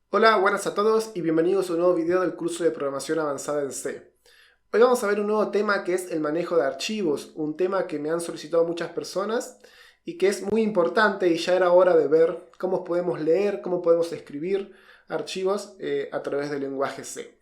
Hola, buenas a todos y bienvenidos a un nuevo video del curso de programación avanzada en C. Hoy vamos a ver un nuevo tema que es el manejo de archivos, un tema que me han solicitado muchas personas y que es muy importante y ya era hora de ver cómo podemos leer, cómo podemos escribir archivos a través del lenguaje C.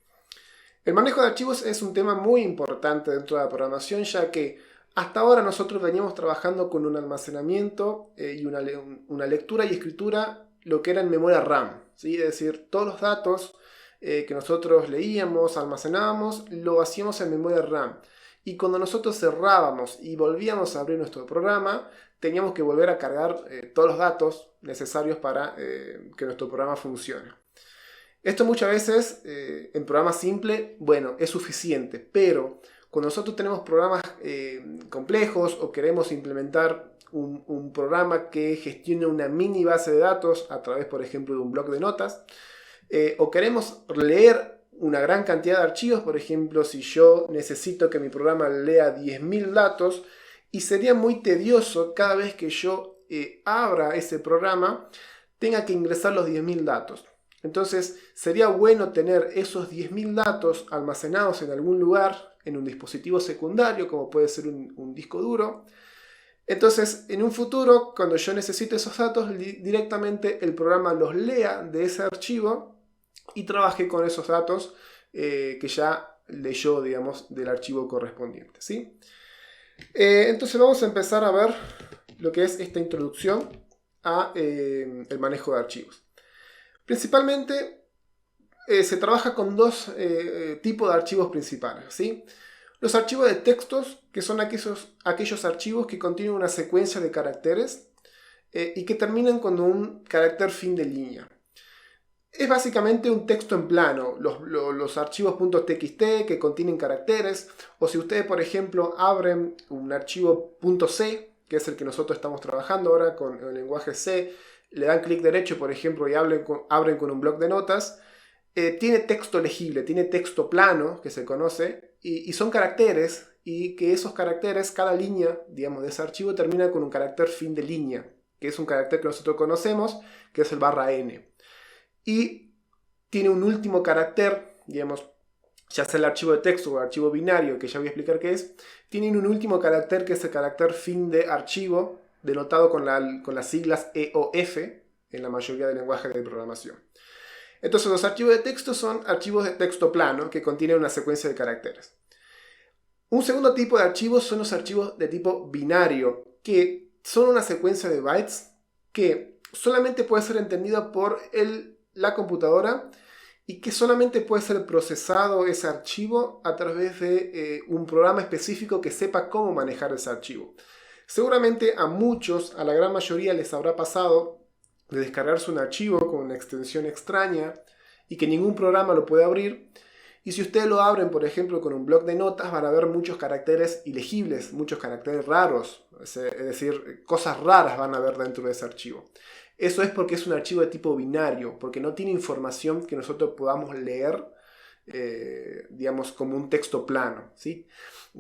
El manejo de archivos es un tema muy importante dentro de la programación, ya que hasta ahora nosotros veníamos trabajando con un almacenamiento y una lectura y escritura, lo que era en memoria RAM, ¿sí? Es decir, todos los datos que nosotros leíamos, almacenábamos, lo hacíamos en memoria RAM. Y cuando nosotros cerrábamos y volvíamos a abrir nuestro programa, teníamos que volver a cargar todos los datos necesarios para que nuestro programa funcione. Esto muchas veces en programas simples, bueno, es suficiente, pero cuando nosotros tenemos programas complejos o queremos implementar un programa que gestione una mini base de datos a través, por ejemplo, de un bloc de notas, o queremos leer una gran cantidad de archivos, por ejemplo, si yo necesito que mi programa lea 10.000 datos, y sería muy tedioso cada vez que yo abra ese programa, tenga que ingresar los 10.000 datos. Entonces sería bueno tener esos 10.000 datos almacenados en algún lugar, en un dispositivo secundario, como puede ser un disco duro. Entonces, en un futuro, cuando yo necesite esos datos, directamente el programa los lea de ese archivo y trabaje con esos datos que ya leyó, digamos, del archivo correspondiente, ¿sí? Entonces vamos a empezar a ver lo que es esta introducción a el manejo de archivos. Principalmente se trabaja con dos tipos de archivos principales, ¿sí? Los archivos de textos, que son aquellos archivos que contienen una secuencia de caracteres y que terminan con un carácter fin de línea. Es básicamente un texto en plano, los archivos .txt que contienen caracteres, o si ustedes, por ejemplo, abren un archivo .c, que es el que nosotros estamos trabajando ahora con el lenguaje C, le dan clic derecho, por ejemplo, y abren con un bloc de notas, tiene texto legible, tiene texto plano, que se conoce, y son caracteres, y que esos caracteres, cada línea, digamos, de ese archivo termina con un carácter fin de línea, que es un carácter que nosotros conocemos, que es el /n. Y tiene un último carácter, digamos, ya sea el archivo de texto o el archivo binario, que ya voy a explicar qué es, tienen un último carácter que es el carácter fin de archivo, denotado con las siglas E o F en la mayoría de lenguajes de programación. Entonces los archivos de texto son archivos de texto plano que contienen una secuencia de caracteres. Un segundo tipo de archivos son los archivos de tipo binario, que son una secuencia de bytes que solamente puede ser entendida por la computadora y que solamente puede ser procesado ese archivo a través de un programa específico que sepa cómo manejar ese archivo. Seguramente a muchos, a la gran mayoría, les habrá pasado de descargarse un archivo con una extensión extraña y que ningún programa lo puede abrir. Y si ustedes lo abren, por ejemplo, con un bloc de notas, van a ver muchos caracteres ilegibles, muchos caracteres raros, es decir, cosas raras van a ver dentro de ese archivo. Eso es porque es un archivo de tipo binario, porque no tiene información que nosotros podamos leer, digamos, como un texto plano, ¿sí?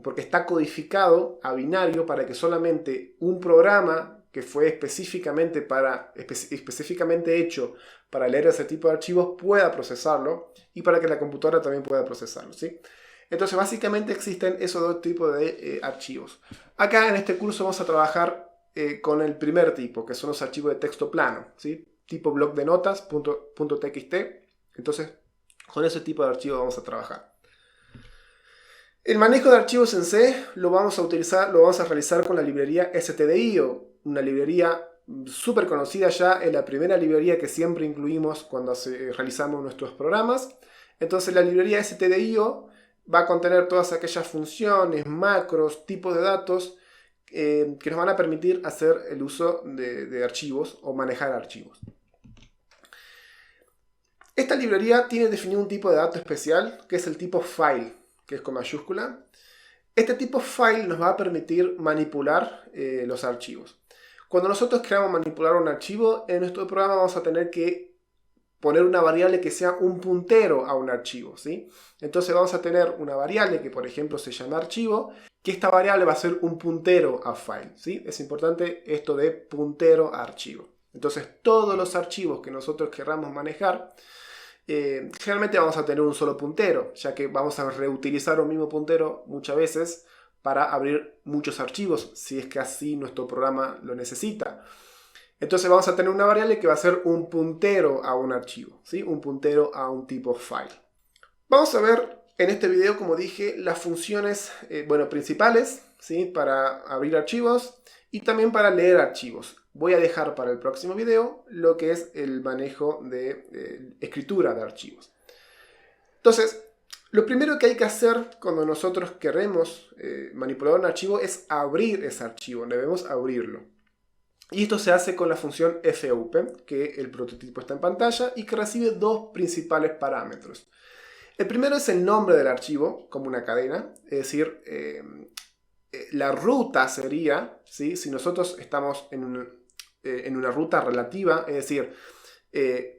Porque está codificado a binario para que solamente un programa que fue específicamente hecho para leer ese tipo de archivos pueda procesarlo y para que la computadora también pueda procesarlo, ¿sí? Entonces básicamente existen esos dos tipos de archivos. Acá en este curso vamos a trabajar con el primer tipo, que son los archivos de texto plano, ¿sí? Tipo bloc de notas, .txt. Entonces con ese tipo de archivos vamos a trabajar. El manejo de archivos en C lo vamos a realizar con la librería stdio, una librería súper conocida ya, es la primera librería que siempre incluimos cuando realizamos nuestros programas. Entonces la librería stdio va a contener todas aquellas funciones, macros, tipos de datos que nos van a permitir hacer el uso de archivos o manejar archivos. Esta librería tiene definido un tipo de dato especial que es el tipo file, que es con mayúscula. Este tipo file nos va a permitir manipular los archivos. Cuando nosotros queramos manipular un archivo, en nuestro programa vamos a tener que poner una variable que sea un puntero a un archivo, ¿sí? Entonces vamos a tener una variable que, por ejemplo, se llama archivo, que esta variable va a ser un puntero a file, ¿sí? Es importante esto de puntero a archivo. Entonces todos los archivos que nosotros queramos manejar generalmente vamos a tener un solo puntero, ya que vamos a reutilizar un mismo puntero muchas veces para abrir muchos archivos, si es que así nuestro programa lo necesita. Entonces vamos a tener una variable que va a ser un puntero a un archivo, ¿sí? Un puntero a un tipo file. Vamos a ver en este video, como dije, las funciones principales, ¿sí? Para abrir archivos y también para leer archivos. Voy a dejar para el próximo video lo que es el manejo de escritura de archivos. Entonces, lo primero que hay que hacer cuando nosotros queremos manipular un archivo es abrir ese archivo. Debemos abrirlo. Y esto se hace con la función fopen, que el prototipo está en pantalla y que recibe dos principales parámetros. El primero es el nombre del archivo, como una cadena, es decir, la ruta sería, ¿sí? Si nosotros estamos en una ruta relativa, es decir,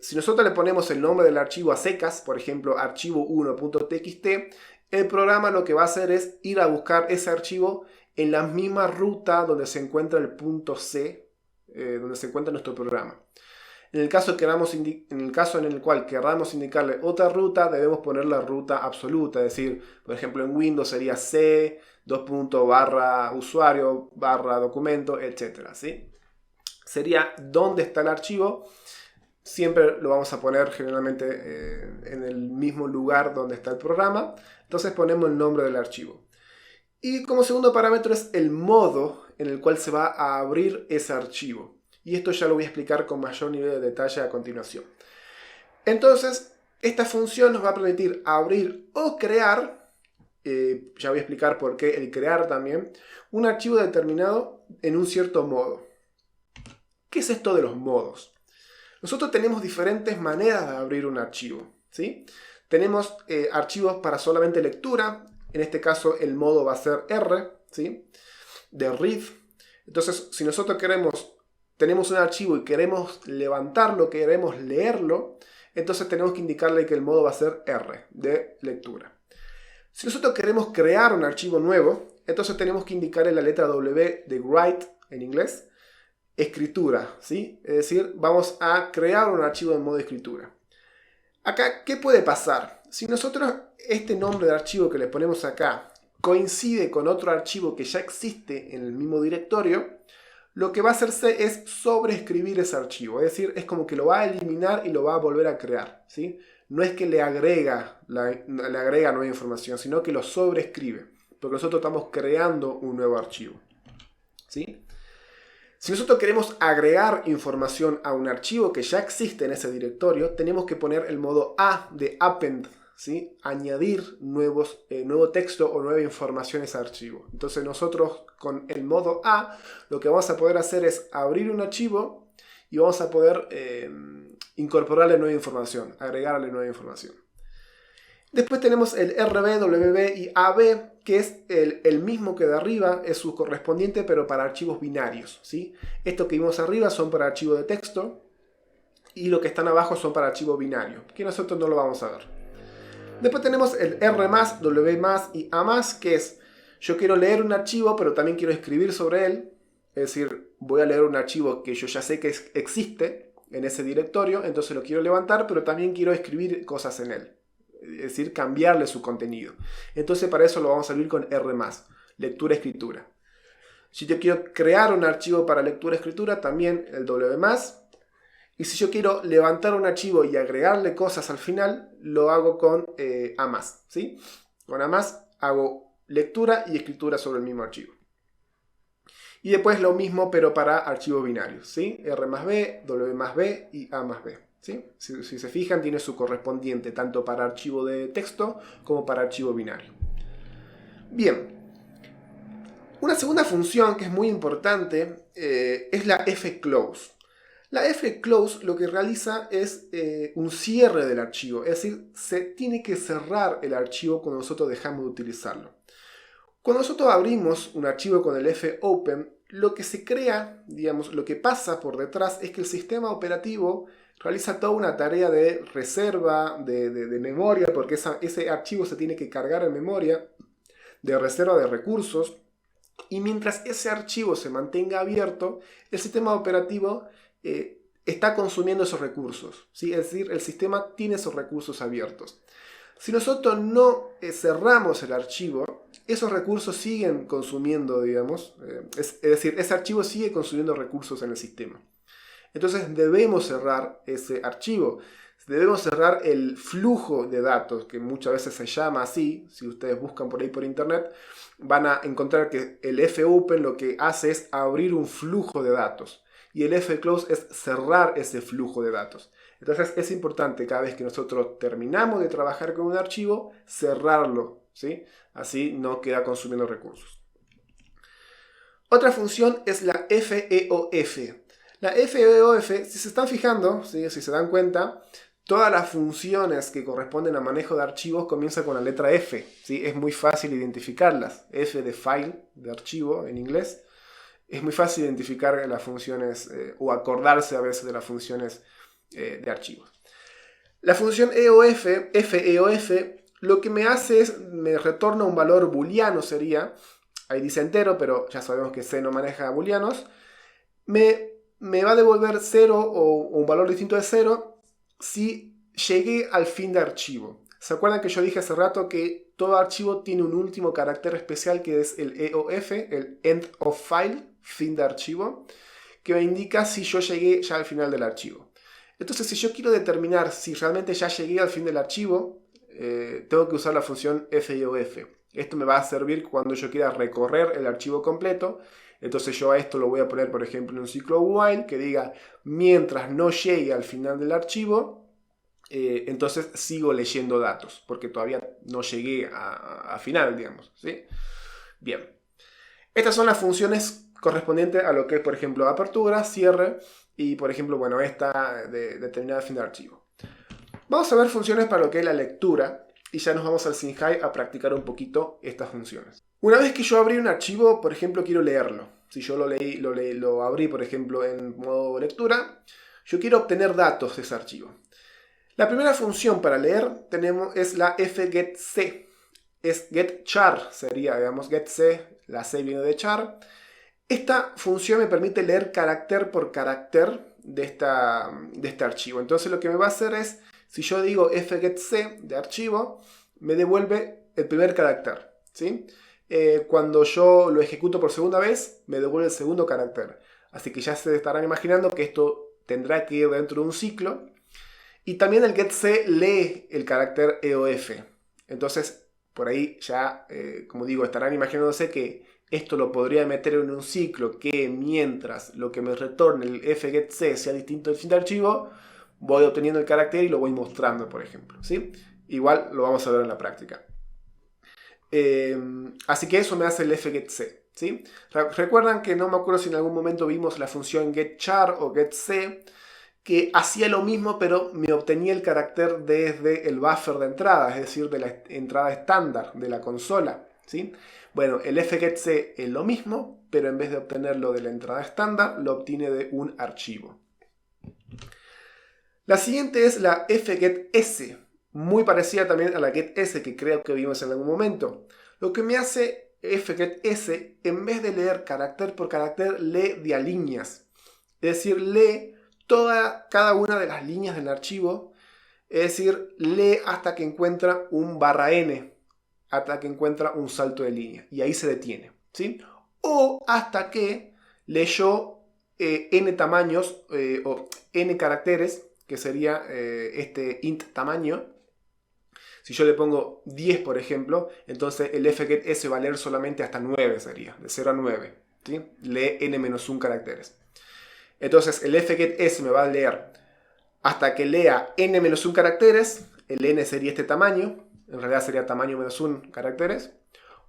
si nosotros le ponemos el nombre del archivo a secas, por ejemplo, archivo1.txt, el programa lo que va a hacer es ir a buscar ese archivo en la misma ruta donde se encuentra el punto C, donde se encuentra nuestro programa. En el caso en el cual queramos indicarle otra ruta, debemos poner la ruta absoluta, es decir, por ejemplo en Windows sería C, /usuario, /documento, etc. ¿sí? Sería dónde está el archivo. Siempre lo vamos a poner generalmente en el mismo lugar donde está el programa. Entonces ponemos el nombre del archivo. Y como segundo parámetro es el modo en el cual se va a abrir ese archivo. Y esto ya lo voy a explicar con mayor nivel de detalle a continuación. Entonces, esta función nos va a permitir abrir o crear, ya voy a explicar por qué el crear también, un archivo determinado en un cierto modo. ¿Qué es esto de los modos? Nosotros tenemos diferentes maneras de abrir un archivo, ¿sí? Tenemos archivos para solamente lectura. En este caso el modo va a ser R, ¿sí? De read. Entonces, si nosotros tenemos un archivo y queremos levantarlo, queremos leerlo, entonces tenemos que indicarle que el modo va a ser R, de lectura. Si nosotros queremos crear un archivo nuevo, entonces tenemos que indicarle la letra W de write en inglés, escritura, ¿sí? Es decir, vamos a crear un archivo en modo escritura. Acá, ¿qué puede pasar? Si nosotros este nombre de archivo que le ponemos acá coincide con otro archivo que ya existe en el mismo directorio, lo que va a hacerse es sobreescribir ese archivo. Es decir, es como que lo va a eliminar y lo va a volver a crear, ¿sí? No es que le agrega nueva información, sino que lo sobreescribe. Porque nosotros estamos creando un nuevo archivo, ¿sí? Si nosotros queremos agregar información a un archivo que ya existe en ese directorio, tenemos que poner el modo A de append, ¿sí? Añadir nuevo texto o nueva información a ese archivo. Entonces nosotros con el modo A lo que vamos a poder hacer es abrir un archivo y vamos a poder incorporarle nueva información, agregarle nueva información. Después tenemos el RB, WB y AB, que es el mismo que de arriba, es su correspondiente, pero para archivos binarios, ¿sí? Esto que vimos arriba son para archivos de texto y lo que están abajo son para archivos binarios, que nosotros no lo vamos a ver. Después tenemos el R+, W+, y A+, que es, yo quiero leer un archivo, pero también quiero escribir sobre él. Es decir, voy a leer un archivo que yo ya sé que existe en ese directorio, entonces lo quiero levantar, pero también quiero escribir cosas en él. Es decir, cambiarle su contenido. Entonces para eso lo vamos a abrir con R+, lectura-escritura. Si yo quiero crear un archivo para lectura-escritura, también el W+. Y si yo quiero levantar un archivo y agregarle cosas al final, lo hago con A+, ¿sí? Con A+, hago lectura y escritura sobre el mismo archivo. Y después lo mismo, pero para archivos binarios, ¿sí? R+B, W+B y A+B, ¿sí? Si se fijan, tiene su correspondiente tanto para archivo de texto como para archivo binario. Bien. Una segunda función que es muy importante es la fclose. La fclose lo que realiza es un cierre del archivo, es decir, se tiene que cerrar el archivo cuando nosotros dejamos de utilizarlo. Cuando nosotros abrimos un archivo con el fopen, lo que se crea, digamos, lo que pasa por detrás es que el sistema operativo realiza toda una tarea de reserva de memoria, porque ese archivo se tiene que cargar en memoria, de reserva de recursos, y mientras ese archivo se mantenga abierto, el sistema operativo está consumiendo esos recursos, ¿sí? Es decir, el sistema tiene esos recursos abiertos. Si nosotros no cerramos el archivo, esos recursos siguen consumiendo, digamos, es decir, ese archivo sigue consumiendo recursos en el sistema. Entonces debemos cerrar ese archivo. Debemos cerrar el flujo de datos, que muchas veces se llama así. Si ustedes buscan por ahí por internet, van a encontrar que el fopen lo que hace es abrir un flujo de datos. Y el fclose es cerrar ese flujo de datos. Entonces es importante cada vez que nosotros terminamos de trabajar con un archivo, cerrarlo, ¿sí? Así no queda consumiendo recursos. Otra función es la FEOF. La FEOF, si se están fijando, ¿sí? Si se dan cuenta, todas las funciones que corresponden a manejo de archivos comienzan con la letra F, ¿sí? Es muy fácil identificarlas. F de file, de archivo en inglés. Es muy fácil identificar las funciones o acordarse a veces de las funciones de archivos. La función EOF, FEOF, lo que me hace es, me retorna un valor booleano sería, ahí dice entero, pero ya sabemos que C no maneja booleanos, me va a devolver 0 o un valor distinto de 0 si llegué al fin de archivo. ¿Se acuerdan que yo dije hace rato que todo archivo tiene un último carácter especial que es el EOF, el End of File, fin de archivo, que me indica si yo llegué ya al final del archivo? Entonces, si yo quiero determinar si realmente ya llegué al fin del archivo, tengo que usar la función FEOF. Esto me va a servir cuando yo quiera recorrer el archivo completo. Entonces yo a esto lo voy a poner, por ejemplo, en un ciclo while que diga mientras no llegue al final del archivo, entonces sigo leyendo datos, porque todavía no llegué a final, digamos, ¿sí? Bien. Estas son las funciones correspondientes a lo que es, por ejemplo, apertura, cierre y, por ejemplo, bueno, esta de determinada fin de archivo. Vamos a ver funciones para lo que es la lectura y ya nos vamos al SYNHI a practicar un poquito estas funciones. Una vez que yo abrí un archivo, por ejemplo, quiero leerlo. Si yo lo abrí, por ejemplo, en modo lectura, yo quiero obtener datos de ese archivo. La primera función para leer es la fgetC. Es getChar, sería, digamos, getC, la C viene de char. Esta función me permite leer carácter por carácter de este archivo. Entonces lo que me va a hacer es, si yo digo fgetC de archivo, me devuelve el primer carácter, ¿sí? Cuando yo lo ejecuto por segunda vez, me devuelve el segundo carácter. Así que ya se estarán imaginando que esto tendrá que ir dentro de un ciclo. Y también el getC lee el carácter EOF. Entonces, por ahí ya, como digo, estarán imaginándose que esto lo podría meter en un ciclo que mientras lo que me retorne el fgetC sea distinto del fin de archivo, voy obteniendo el carácter y lo voy mostrando, por ejemplo, ¿sí? Igual lo vamos a ver en la práctica. Así que eso me hace el fgetC, ¿sí? Recuerdan que no me acuerdo si en algún momento vimos la función getChar o getC, que hacía lo mismo, pero me obtenía el carácter desde el buffer de entrada, es decir, de la entrada estándar de la consola, ¿sí? Bueno, el fgetC es lo mismo, pero en vez de obtenerlo de la entrada estándar, lo obtiene de un archivo. La siguiente es la fgetS, muy parecida también a la getS que creo que vimos en algún momento. Lo que me hace fgetS, en vez de leer carácter por carácter, lee de a líneas. Es decir, lee cada una de las líneas del archivo, es decir, lee hasta que encuentra un _n, hasta que encuentra un salto de línea, y ahí se detiene, ¿sí? O hasta que leyó n tamaños o n caracteres, que sería este int tamaño. Si yo le pongo 10, por ejemplo, entonces el fgetS va a leer solamente hasta 9, sería, de 0 a 9, ¿sí? Lee n-1 caracteres. Entonces el fgetS me va a leer hasta que lea n-1 caracteres, el n sería este tamaño, en realidad sería tamaño -1 caracteres,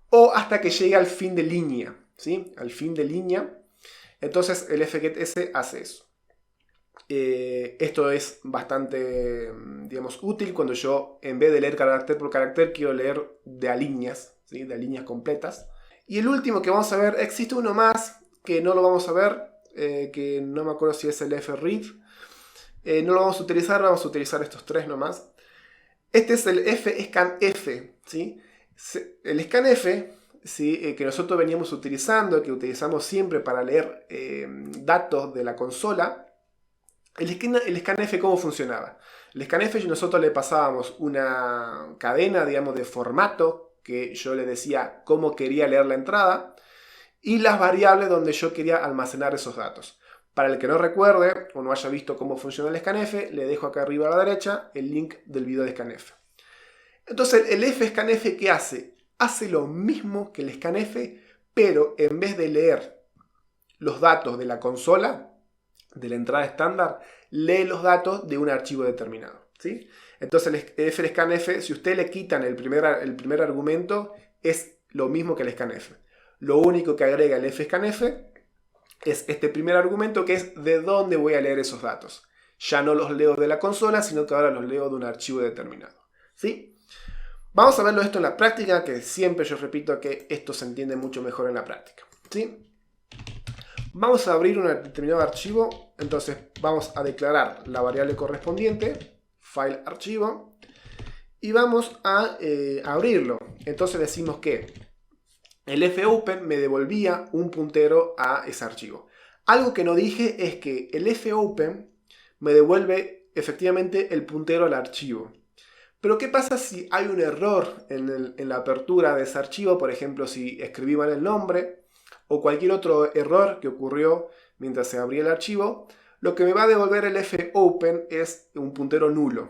o hasta que llegue al fin de línea, ¿sí? Al fin de línea. Entonces el fgetS hace eso. Esto es bastante, digamos, útil cuando yo, en vez de leer carácter por carácter, quiero leer de a líneas, ¿sí? De a líneas completas. Y el último que vamos a ver, existe uno más que no lo vamos a ver, que no me acuerdo si es el fread. No lo vamos a utilizar estos tres nomás. Este es el fscanf, ¿sí? El scanf, ¿sí? Que nosotros veníamos utilizando, que utilizamos siempre para leer datos de la consola. El scanf, ¿cómo funcionaba? El scanf nosotros le pasábamos una cadena, digamos, de formato que yo le decía cómo quería leer la entrada y las variables donde yo quería almacenar esos datos. Para el que no recuerde o no haya visto cómo funciona el scanf, le dejo acá arriba a la derecha el link del video de scanf. Entonces el fscanf, ¿qué hace? Hace lo mismo que el scanf, pero en vez de leer los datos de la consola, de la entrada estándar, lee los datos de un archivo determinado, ¿sí? Entonces el fscanf, si usted le quitan el primer argumento, es lo mismo que el scanf. Lo único que agrega el fscanf es este primer argumento, que es de dónde voy a leer esos datos. Ya no los leo de la consola, sino que ahora los leo de un archivo determinado, ¿sí? Vamos a verlo esto en la práctica, que siempre yo repito que esto se entiende mucho mejor en la práctica, ¿sí? Vamos a abrir un determinado archivo, entonces vamos a declarar la variable correspondiente, file archivo, y vamos a abrirlo. Entonces decimos que el fopen me devolvía un puntero a ese archivo. Algo que no dije es que el fopen me devuelve efectivamente el puntero al archivo. Pero ¿qué pasa si hay un error en la apertura de ese archivo? Por ejemplo, si escribí mal el nombre o cualquier otro error que ocurrió mientras se abría el archivo, lo que me va a devolver el fopen es un puntero nulo.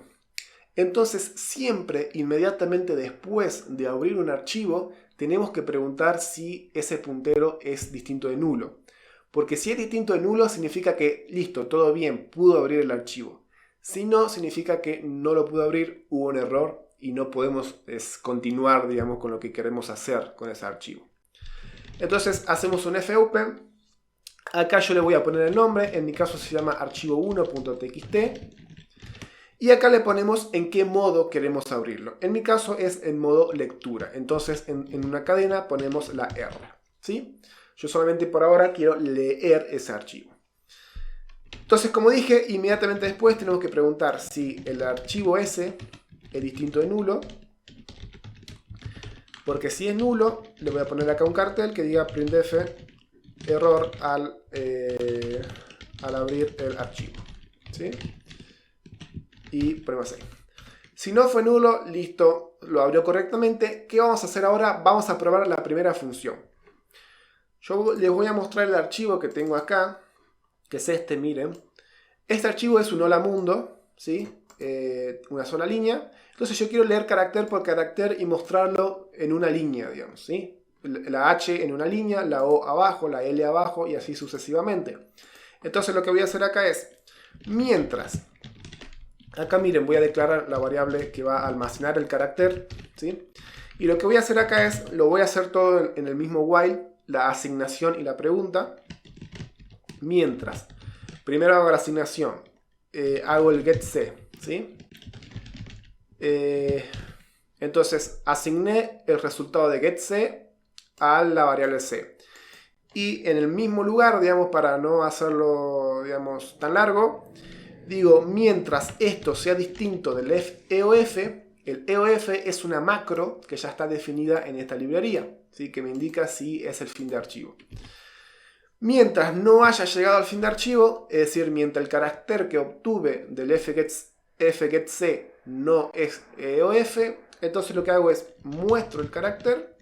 Entonces, siempre, inmediatamente después de abrir un archivo, tenemos que preguntar si ese puntero es distinto de nulo. Porque si es distinto de nulo, significa que, listo, todo bien, pudo abrir el archivo. Si no, significa que no lo pudo abrir, hubo un error y no podemos continuar, digamos, con lo que queremos hacer con ese archivo. Entonces, hacemos un fopen. Acá yo le voy a poner el nombre, en mi caso se llama archivo1.txt. Y acá le ponemos en qué modo queremos abrirlo. En mi caso es en modo lectura. Entonces en una cadena ponemos la R, ¿sí? Yo solamente por ahora quiero leer ese archivo. Entonces, como dije, inmediatamente después tenemos que preguntar si el archivo S es distinto de nulo. Porque si es nulo, le voy a poner acá un cartel que diga printf error al abrir el archivo, ¿sí? Y ponemos ahí. Si no fue nulo, listo, lo abrió correctamente. ¿Qué vamos a hacer ahora? Vamos a probar la primera función. Yo les voy a mostrar el archivo que tengo acá, que es este, miren. Este archivo es un hola mundo, ¿sí? Una sola línea. Entonces yo quiero leer carácter por carácter y mostrarlo en una línea, digamos, ¿sí? La H en una línea, la O abajo, la L abajo y así sucesivamente. Entonces lo que voy a hacer acá es, mientras... Acá miren, voy a declarar la variable que va a almacenar el carácter, ¿sí? Y lo que voy a hacer acá es, lo voy a hacer todo en el mismo while, la asignación y la pregunta. Mientras, primero hago la asignación, hago el getC, ¿sí? Entonces, asigné el resultado de getC a la variable C. Y en el mismo lugar, digamos, para no hacerlo, digamos, tan largo, digo, mientras esto sea distinto del EOF, el EOF es una macro que ya está definida en esta librería, ¿sí? Que me indica si es el fin de archivo. Mientras no haya llegado al fin de archivo, es decir, mientras el carácter que obtuve del fgetC no es EOF, entonces lo que hago es muestro el carácter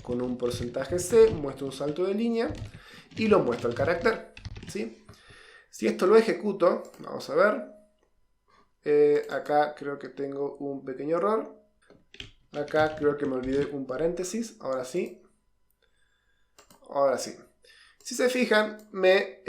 con un porcentaje C, muestro un salto de línea y lo muestro el carácter, ¿sí? Si esto lo ejecuto, vamos a ver. Acá creo que tengo un pequeño error. Acá creo que me olvidé un paréntesis. Ahora sí. Ahora sí. Si se fijan, me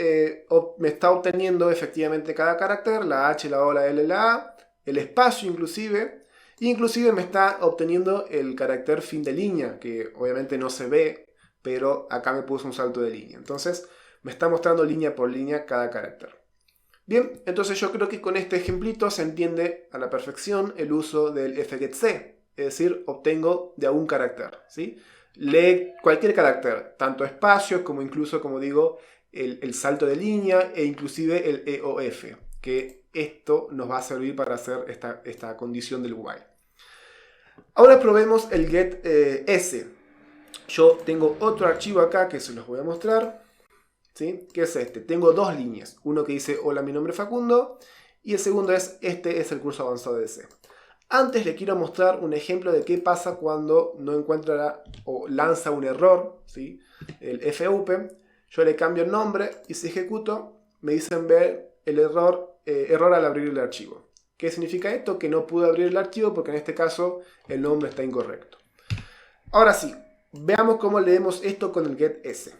está obteniendo efectivamente cada carácter. La H, la O, la L, la A. El espacio inclusive. Inclusive me está obteniendo el carácter fin de línea. Que obviamente no se ve. Pero acá me puso un salto de línea. Entonces... me está mostrando línea por línea cada carácter. Bien, entonces yo creo que con este ejemplito se entiende a la perfección el uso del fgetC. Es decir, obtengo de a un carácter, ¿sí? Lee cualquier carácter, tanto espacios como incluso, como digo, el salto de línea e inclusive el EOF. Que esto nos va a servir para hacer esta condición del while. Ahora probemos el getS. Yo tengo otro archivo acá que se los voy a mostrar. ¿sí? Que es este. Tengo dos líneas. Uno que dice hola, mi nombre es Facundo. Y el segundo es este es el curso avanzado de C. Antes le quiero mostrar un ejemplo de qué pasa cuando no encuentra o lanza un error, ¿sí? El FUP. Yo le cambio el nombre y si ejecuto me dicen ver el error al abrir el archivo. ¿Qué significa esto? Que no pude abrir el archivo porque en este caso el nombre está incorrecto. Ahora sí, veamos cómo leemos esto con el getS.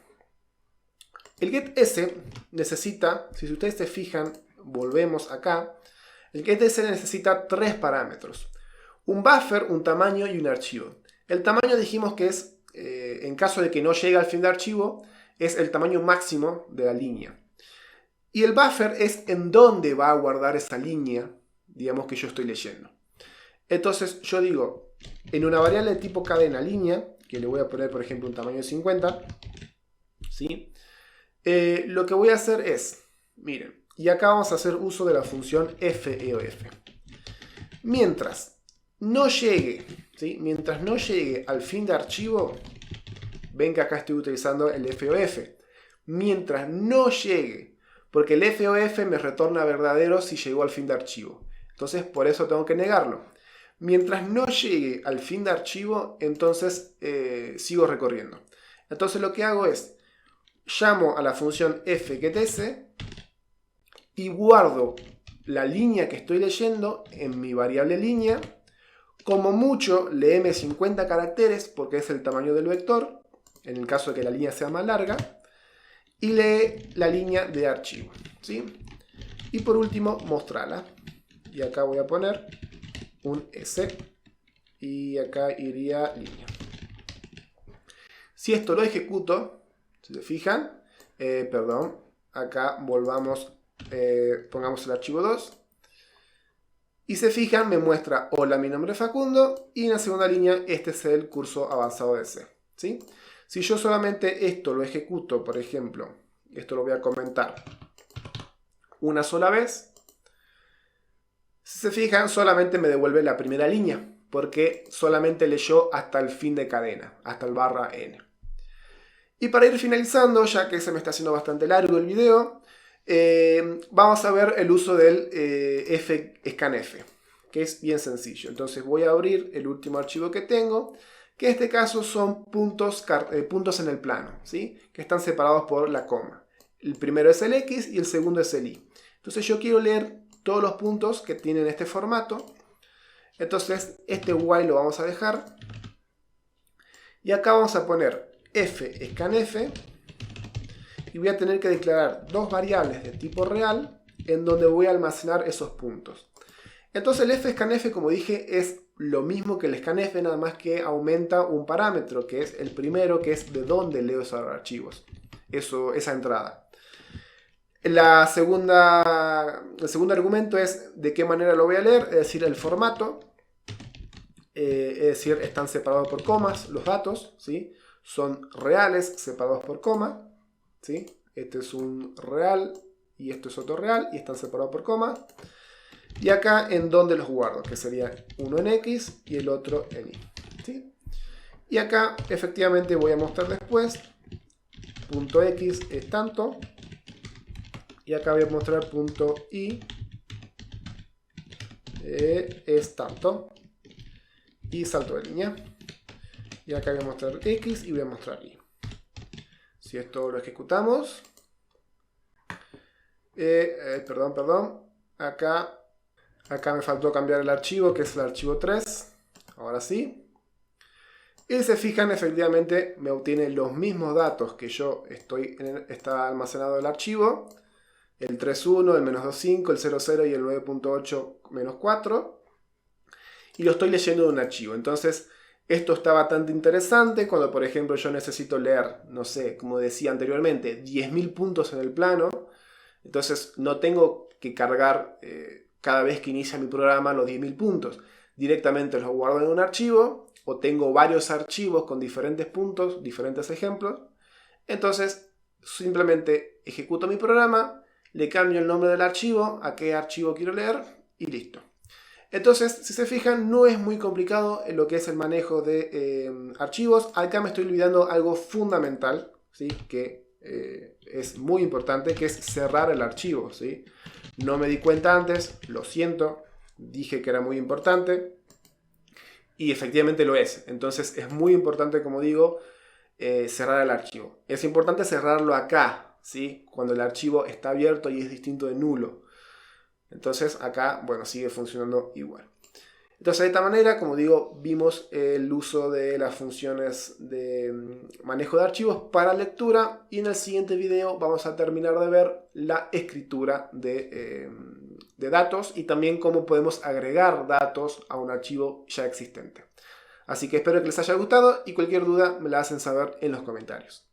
El getS necesita, si ustedes se fijan, volvemos acá, el getS necesita tres parámetros. Un buffer, un tamaño y un archivo. El tamaño dijimos que es, en caso de que no llegue al fin de archivo, es el tamaño máximo de la línea. Y el buffer es en dónde va a guardar esa línea, digamos que yo estoy leyendo. Entonces yo digo, en una variable de tipo cadena línea, que le voy a poner por ejemplo un tamaño de 50, ¿sí? Lo que voy a hacer es, miren, y acá vamos a hacer uso de la función FEOF. Mientras no llegue, ¿sí? Mientras no llegue al fin de archivo, ven que acá estoy utilizando el FOF. Mientras no llegue, porque el FOF me retorna verdadero si llegó al fin de archivo. Entonces por eso tengo que negarlo. Mientras no llegue al fin de archivo, entonces sigo recorriendo. Entonces lo que hago es, llamo a la función fgetS y guardo la línea que estoy leyendo en mi variable línea. Como mucho, leeme 50 caracteres porque es el tamaño del vector, en el caso de que la línea sea más larga. Y lee la línea de archivo, ¿sí? Y por último, mostrarla. Y acá voy a poner un S. Y acá iría línea. Si esto lo ejecuto, si se fijan, perdón, acá volvamos, pongamos el archivo 2. Y se fijan, me muestra hola, mi nombre es Facundo. Y en la segunda línea, este es el curso avanzado de C, ¿sí? Si yo solamente esto lo ejecuto, por ejemplo, esto lo voy a comentar una sola vez, si se fijan, solamente me devuelve la primera línea, porque solamente leyó hasta el fin de cadena, hasta el barra N. Y para ir finalizando, ya que se me está haciendo bastante largo el video, vamos a ver el uso del scanf, que es bien sencillo. Entonces voy a abrir el último archivo que tengo, que en este caso son puntos en el plano, ¿sí? Que están separados por la coma. El primero es el X y el segundo es el Y. Entonces yo quiero leer todos los puntos que tienen este formato. Entonces este while lo vamos a dejar. Y acá vamos a poner fscanf. Y voy a tener que declarar dos variables de tipo real en donde voy a almacenar esos puntos. Entonces el fscanf, como dije, es lo mismo que el scanf, nada más que aumenta un parámetro, que es el primero, que es de dónde leo esos archivos, esa entrada. El segundo argumento es de qué manera lo voy a leer, es decir, el formato. Es decir, están separados por comas los datos, ¿sí? Son reales separados por coma, ¿sí? Este es un real y esto es otro real y están separados por coma. Y acá en donde los guardo, que sería uno en X y el otro en Y, ¿sí? Y acá efectivamente voy a mostrar después, punto X es tanto, y acá voy a mostrar punto Y es tanto, y salto de línea. Y acá voy a mostrar X y voy a mostrar Y. Si esto lo ejecutamos, perdón, acá me faltó cambiar el archivo, que es el archivo 3. Ahora sí. Y se fijan, efectivamente me obtiene los mismos datos que yo está almacenado en el archivo. El 3.1, el -2.5, el 0.0 y el 9.8-4. Y lo estoy leyendo de un archivo. Entonces, esto está bastante interesante cuando, por ejemplo, yo necesito leer, no sé, como decía anteriormente, 10.000 puntos en el plano. Entonces, no tengo que cargar cada vez que inicia mi programa los 10.000 puntos. Directamente los guardo en un archivo, o tengo varios archivos con diferentes puntos, diferentes ejemplos. Entonces, simplemente ejecuto mi programa, le cambio el nombre del archivo, a qué archivo quiero leer, y listo. Entonces, si se fijan, no es muy complicado en lo que es el manejo de archivos. Acá me estoy olvidando algo fundamental, ¿sí? Que es muy importante, que es cerrar el archivo, ¿sí? No me di cuenta antes, lo siento, dije que era muy importante y efectivamente lo es. Entonces es muy importante, como digo, cerrar el archivo. Es importante cerrarlo acá, ¿sí? Cuando el archivo está abierto y es distinto de nulo. Entonces acá, bueno, sigue funcionando igual. Entonces de esta manera, como digo, vimos el uso de las funciones de manejo de archivos para lectura, y en el siguiente video vamos a terminar de ver la escritura de datos y también cómo podemos agregar datos a un archivo ya existente. Así que espero que les haya gustado y cualquier duda me la hacen saber en los comentarios.